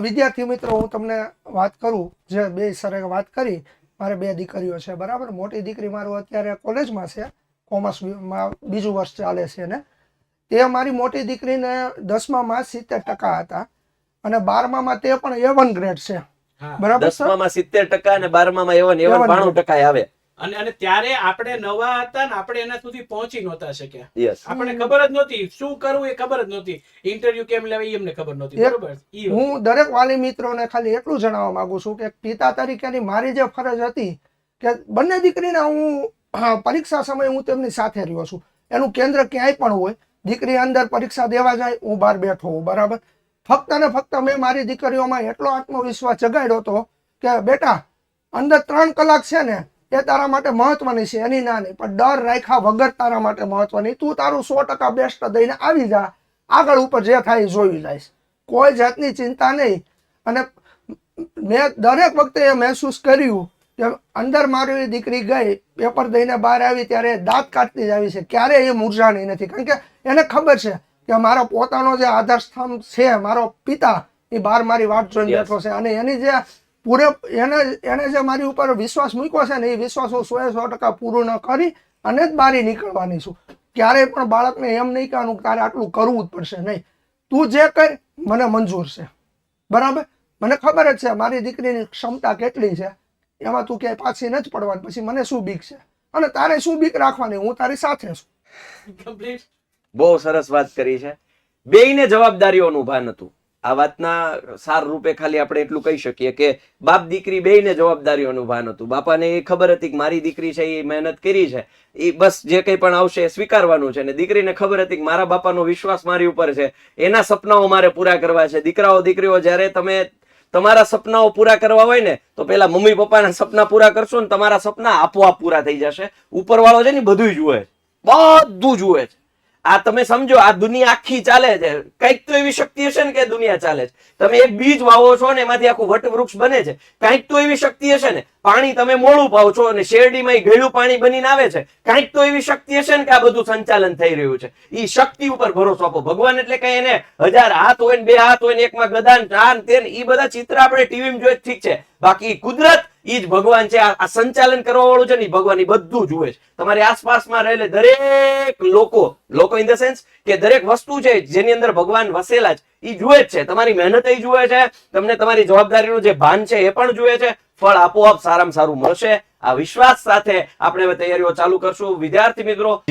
વિદ્યાર્થી મિત્રો હું તમને વાત કરું, જે બે સરે વાત કરી, મારે બે દીકરીઓ છે બરાબર. મોટી દીકરી મારું અત્યારે કોલેજમાં છે, કોમર્સમાં બીજું વર્ષ ચાલે છે ને. તે મારી મોટી દીકરીને 10મામાં 70% હતા અને 12મામાં તે પણ A1 ગ્રેડ છે બરાબર. 10મામાં 70% અને 12મામાં A1 92% આવે. અને ત્યારે આપણે નવા હતા ને, આપણે એના સુધી પહોંચી નહોતા શક્યા. યસ, આપણે ખબર જ નહોતી શું કરવું, એ ખબર જ નહોતી. ઇન્ટરવ્યુ કેમ લેવા એ અમને ખબર નહોતી. બરોબર. હું દરેક વાલી મિત્રોને ખાલી એટલું જણાવવા માંગુ છું કે પિતા તરીકેની મારી જે ફરજ હતી કે બંને દીકરીને હું પરીક્ષા સમયે હું તેમની સાથે રહ્યો છું. એનું કેન્દ્ર ક્યાંય પણ હોય, દીકરી અંદર પરીક્ષા દેવા જાય, હું બહાર બેઠો હોઉં બરાબર. ફક્ત ને ફક્ત મેં મારી દીકરીઓમાં એટલો આત્મવિશ્વાસ જગાડ્યો હતો કે બેટા અંદર 3 કલાક છે ને એ તારા માટે મહત્વની છે, એની ના નહીં, પણ ડર રાખ્યા વગર તારા માટે મહત્વની. તું તારું 100% બેસ્ટ દઈને આવી જા, આગળ ઉપર જે થાય એ જોઈ લઈશ, કોઈ જાતની ચિંતા નહીં. અને મેં દરેક વખતે એ મહેસૂસ કર્યું કે અંદર મારી દીકરી ગઈ, પેપર દઈને બહાર આવી ત્યારે દાંત કાઢતી જ આવી છે, ક્યારેય એ મૂર્જાણી નથી. કારણ કે એને ખબર છે કે મારો પોતાનો જે આધારસ્તંભ છે, મારો પિતા, એ બહાર મારી વાટ જોઈને બેઠો છે. અને એની જે એને જે મારી ઉપર વિશ્વાસ મૂક્યો છે ને, એ વિશ્વાસ હું 100% પૂરું કરી અને જ બહાર નીકળવાની છું. ક્યારેય પણ બાળકને એમ નહીં કહેવાનું તારે આટલું કરવું જ પડશે, નહીં, તું જે કર મને મંજૂર છે બરાબર. મને ખબર જ છે મારી દીકરીની ક્ષમતા કેટલી છે, એમાં તું ક્યાંય પાછી નથી પડવાની. પછી મને શું બીક છે અને તારે શું બીક રાખવાની, હું તારી સાથે છું. બહુ સરસ વાત કરી છે. બેયને જવાબદારીઓનું ભાન હતું. આ વાતના સાર રૂપે ખાલી આપણે એટલું કહી શકીએ કે બાપ દીકરી બેયને જવાબદારીઓનું ભાન હતું. બાપાને એ ખબર હતી કે મારી દીકરી છે, એ મહેનત કરી છે, એ બસ જે કંઈ પણ આવશે એ સ્વીકારવાનું છે. અને દીકરીને ખબર હતી કે મારા બાપાનો વિશ્વાસ મારી ઉપર છે, એના સપનાઓ મારે પૂરા કરવા છે. દીકરાઓ દીકરીઓ, જ્યારે તમે તમારા સપનાઓ પૂરા કરવા હોય ને, તો પેલા મમ્મી પપ્પાના સપના પૂરા કરશો ને તમારા સપના આપોઆપ પૂરા થઈ જશે. ઉપરવાળો છે ને બધું જુએ, બધું જુએ છે. આ તમે સમજો, આ દુનિયા આખી ચાલે છે. કઈક તો એવી શક્તિ હશે ને કે દુનિયા ચાલે છે. તમે એક બીજ વાવો છો ને એમાંથી આખું વટવૃક્ષ બને છે. કઈક તો એવી શક્તિ હશે ને. પાણી તમે મોડું પાવ છો અને શેરડીમાં ગળ્યું પાણી બનીને આવે છે. કઈક તો એવી શક્તિ હશે ને કે આ બધું સંચાલન થઈ રહ્યું છે. એ શક્તિ ઉપર ભરોસો આપો. ભગવાન એટલે કઈ એને 1000 હાથ હોય ને 2 હાથ હોય ને એકમાં ગદાન ચાન તેન, એ બધા ચિત્ર આપણે ટીવીમાં જોઈએ ઠીક છે, બાકી કુદરત ઈ જ ભગવાન છે. આ સંચાલન કરવા વાળું છે ને ભગવાન, એ બધું જુએ છે. તમારી આસપાસમાં રહેલે દરેક લોકો ઇન ધ સેન્સ કે દરેક વસ્તુ છે જેની અંદર ભગવાન વસેલા છે, એ જુએ જ છે. તમારી મહેનત એ જુએ છે, તમને તમારી જવાબદારીનું જે ભાન છે એ પણ જુએ છે. ફળ આપોઆપ સારામાં સારું મળશે. આ વિશ્વાસ સાથે આપણે હવે તૈયારીઓ ચાલુ કરશું. વિદ્યાર્થી મિત્રો,